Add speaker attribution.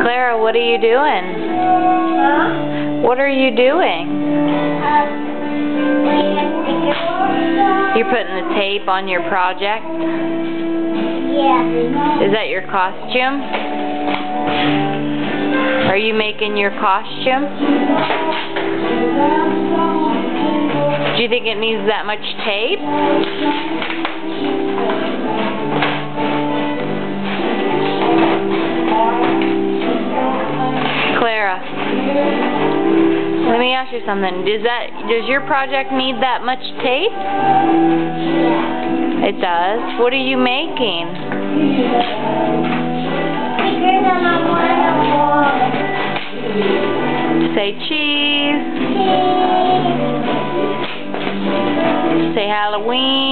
Speaker 1: Clara, what are you doing?
Speaker 2: Huh?
Speaker 1: What are you doing? You're putting the tape on your project?
Speaker 2: Yeah.
Speaker 1: Is that your costume? Are you making your costume? Do you think it needs that much tape? Clara, let me ask you something. Does your project need that much tape? It does. What are you making?
Speaker 2: Stickers on the wall.
Speaker 1: Say cheese. Say Halloween.